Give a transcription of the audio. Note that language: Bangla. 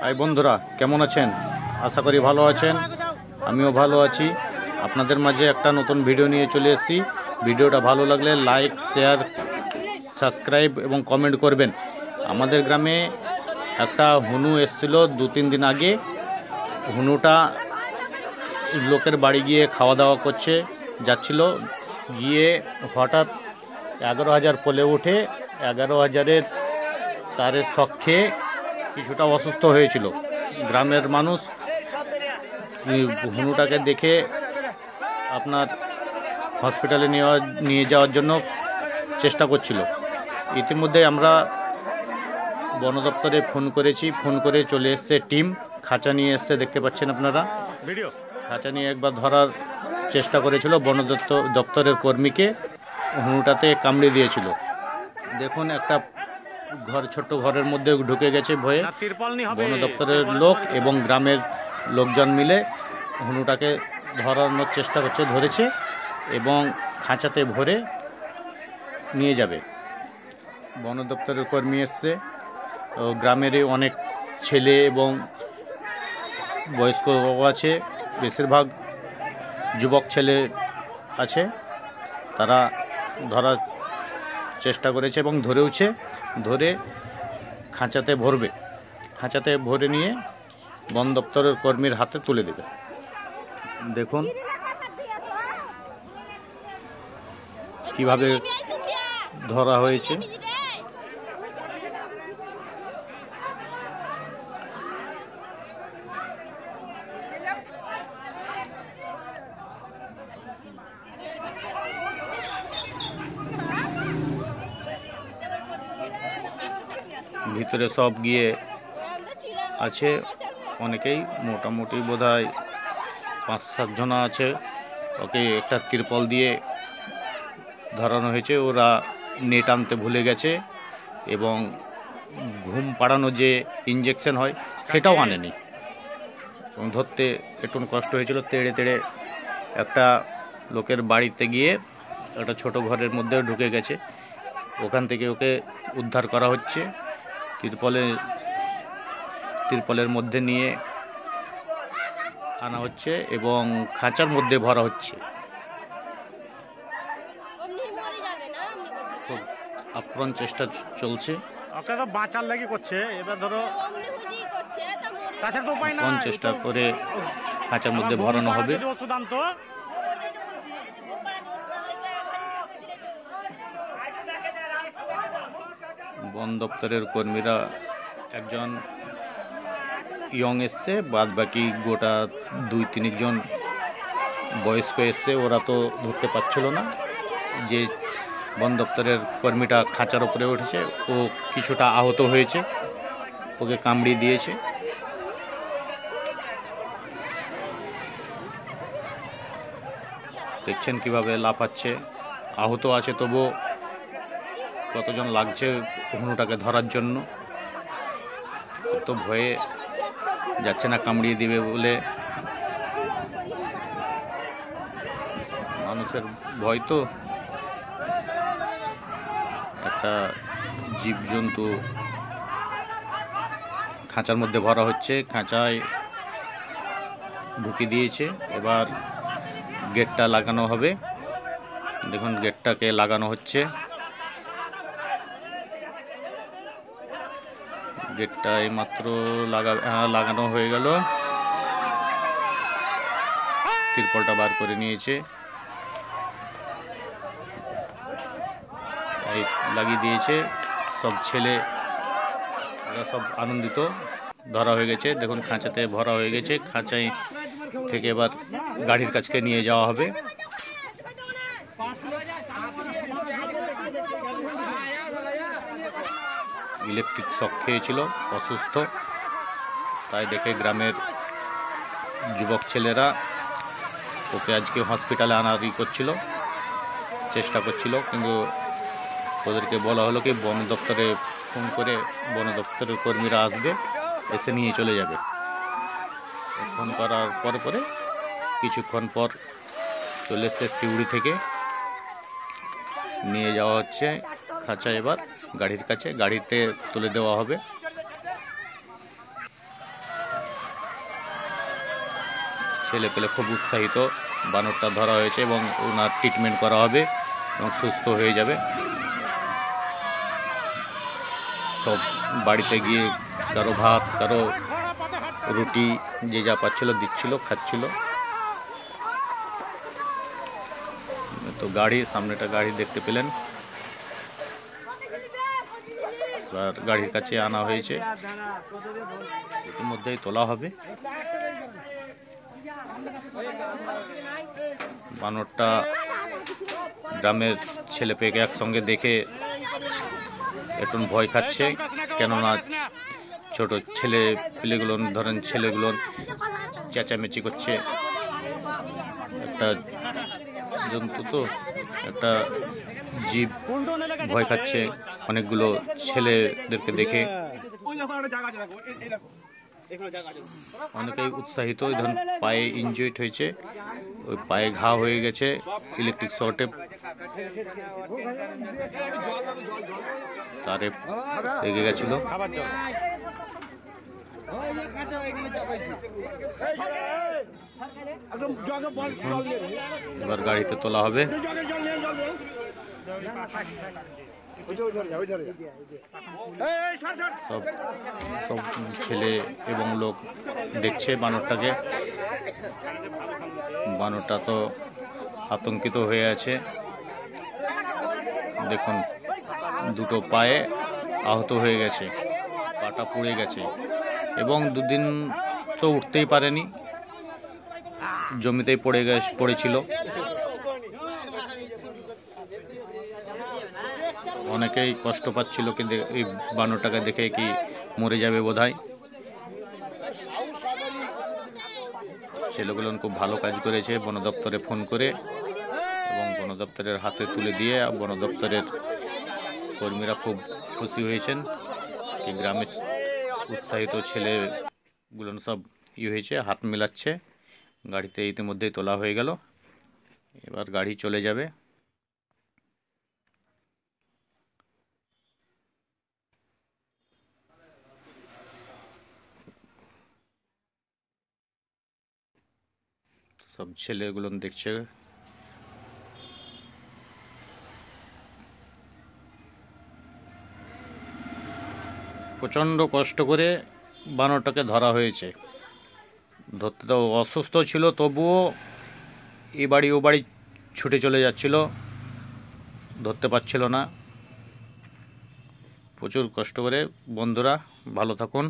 হাই বন্ধুরা, কেমন আছেন? আশা করি ভালো আছেন। আমিও ভালো আছি। আপনাদের মাঝে একটা নতুন ভিডিও নিয়ে চলে এসেছি। ভিডিওটা ভালো লাগলে লাইক, শেয়ার, সাবস্ক্রাইব এবং কমেন্ট করবেন। আমাদের গ্রামে একটা হুনু এসেছিল 2-3 দিন আগে। হুনুটা লোকের বাড়ি গিয়ে খাওয়া দাওয়া করছে যাচ্ছিল, গিয়ে হঠাৎ 11,000 পোলে উঠে 11,000-এর তারের শক খেয়ে কিছুটা অসুস্থ হয়েছিল। গ্রামের মানুষ হুনুটাকে দেখে আপনার হসপিটালে নিয়ে যাওয়ার জন্য চেষ্টা করছিল। ইতিমধ্যে আমরা বন দপ্তরে ফোন করেছি, ফোন করে চলে এসছে টিম, খাঁচা নিয়ে এসছে, দেখতে পাচ্ছেন আপনারা ভিডিও। খাঁচা নিয়ে একবার ধরার চেষ্টা করেছিল, বন দপ্তরের কর্মীকে হুনুটাতে কামড়ে দিয়েছিল। দেখুন, একটা ছোট্ট ঘরের মধ্যে ঢুকে গেছে ভয়ে। বন দপ্তরের লোক এবং গ্রামের লোকজন মিলে হুনুটাকে ধরানোর চেষ্টা করছে, ধরেছে এবং খাঁচাতে ভরে নিয়ে যাবে। বন দপ্তরের কর্মী এসছে, গ্রামেরই অনেক ছেলে এবং বয়স্ক আছে, বেশিরভাগ যুবক ছেলে আছে। তারা ধরার চেষ্টা করেছে এবং ধরেওছে। ধরে খাঁচাতে ভরবে, খাঁচাতে ভরে নিয়ে বন দপ্তরের কর্মীর হাতে তুলে দেবে। দেখুন কিভাবে ধরা হয়েছে। ভিতরে সব গিয়ে আছে, অনেকেই, মোটামুটি বোধহয় 5-7 জন আছে। ওকে একটা তিরপল দিয়ে ধরানো হয়েছে। ওরা নেট আনতে ভুলে গেছে এবং ঘুম পাড়ানো যে ইঞ্জেকশন হয় সেটাও আনেনি এবং ধরতে একটু কষ্ট হয়েছিল। তেড়ে তেড়ে একটা লোকের বাড়িতে গিয়ে একটা ছোট ঘরের মধ্যে ঢুকে গেছে, ওখান থেকে ওকে উদ্ধার করা হচ্ছে। তিরপলের মধ্যে নিয়ে আনা হচ্ছে এবং খাঁচার মধ্যে ভরা হচ্ছে। খুব আপ্রাণ চেষ্টা চলছে, ওকে তো বাঁচার লাগি করছে। এবার ধরো আপ্রাণ চেষ্টা করে খাঁচার মধ্যে ভরানো হবে। ওষুধ আনতো। বন দপ্তরের কর্মীরা একজন ইয়ং এসছে, বাদ বাকি গোটা 2-3 জন বয়স্ক এসছে। ওরা তো ধরতে পারছিল না। যে বন দপ্তরের কর্মীটা খাঁচার উপরে উঠেছে, ও কিছুটা আহত হয়েছে, ওকে কামড়িয়ে দিয়েছে। দেখছেন কিভাবে লাফাচ্ছে, আহত আছে, তবুও কতজন লাগছে হুনুটাকে ধরার জন্য। তো ভয়ে যাচ্ছে না, কামড়িয়ে দিবে বলে। মানুষের ভয় তো, একটা জীবজন্তু খাঁচার মধ্যে ভরা হচ্ছে, খাঁচায় ঢুকিয়ে দিয়েছে। এবার গেটটা লাগানো হবে। দেখুন গেটটাকে লাগানো হচ্ছে। গেটটা এইমাত্র লাগানো হয়ে গেল। তিরপলটা বার করে নিয়েছে, লাগিয়ে দিয়েছে। সব ছেলে সব আনন্দিত, ধরা হয়ে গেছে। দেখুন খাঁচাতে ভরা হয়ে গেছে। খাঁচায় থেকে এবার গাড়ির কাছকে নিয়ে যাওয়া হবে। ইলেকট্রিক শক খেয়েছিল, অসুস্থ, তাই দেখে গ্রামের যুবক ছেলেরা ওকে আজকে হসপিটালে আনার চেষ্টা করছিল, কিন্তু ওদেরকে বলা হলো কি বন দপ্তরে ফোন করে বন দপ্তরের কর্মীরা আসবে, এসে নিয়ে চলে যাবে। ফোন করার পরে কিছুক্ষণ পর চলে এসছে সিউড়ি থেকে, নিয়ে যাওয়া হচ্ছে খাঁচা। এবার গাড়ির কাছে, গাড়িতে তুলে দেওয়া হবে। ছেলে পেলে খুব উৎসাহিত, বানরটা ধরা হয়েছে এবং ওনার ট্রিটমেন্ট করা হবে এবং সুস্থ হয়ে যাবে। সব বাড়িতে গিয়ে কারো ভাত, কারো রুটি, যে যা পাচ্ছিল দিচ্ছিল, খাচ্ছিল। তো গাড়ি, সামনেটা গাড়ি দেখতে পেলেন, আর গাড়ির কাছে আনা হয়েছে, ইতিমধ্যেই তোলা হবে। বানরটা গ্রামের ছেলে পেয়েকে একসঙ্গে দেখে একটু ভয় খাচ্ছে, কেননা ছোট ছেলে পেলেগুলো, ধরেন ছেলেগুলো চেঁচামেচি করছে। একটা জন্তু তো, একটা জীব, ভয় খাচ্ছে অনেকগুলো ছেলেদেরকে দেখে। অনেকেই উৎসাহিত, ওই ধরুন পায়ে ইনজুরিড হয়েছে, ওই পায়ে ঘা হয়ে গেছে ইলেকট্রিক শর্টে, তারে লেগে গেছিল। এবার গাড়িতে তোলা হবে। সব সব ছেলে এবং লোক দেখছে বানরটাকে। বানরটা তো আতঙ্কিত হয়ে আছে। দেখুন, দুটো পায়ে আহত হয়ে গেছে, পাটা পুড়ে গেছে এবং দুদিন তো উঠতেই পারেনি, জমিতেই পড়েছিল। অনেকেই কষ্ট পাচ্ছিল, কিন্তু এই বানরটাকে দেখে কি মরে যাবে বোধহয়। ছেলেগুলো খুব ভালো কাজ করেছে, বন দপ্তরে ফোন করে এবং বন দপ্তরের হাতে তুলে দিয়ে বন দপ্তরের কর্মীরা খুব খুশি হয়েছেন কি গ্রামের উৎসাহিত ছেলেগুলো সব হয়েছে, হাত মেলাচ্ছে। গাড়িতে ইতিমধ্যেই তোলা হয়ে গেল, এবার গাড়ি চলে যাবে। সব ছেলেগুলো দেখছে। প্রচণ্ড কষ্ট করে বানরটাকে ধরা হয়েছে। ধরতে তো অসুস্থ ছিল, তবুও এ বাড়ি ও বাড়ি ছুটে চলে যাচ্ছিল, ধরতে পারছিল না। প্রচুর কষ্ট করে। বন্ধুরা ভালো থাকুন।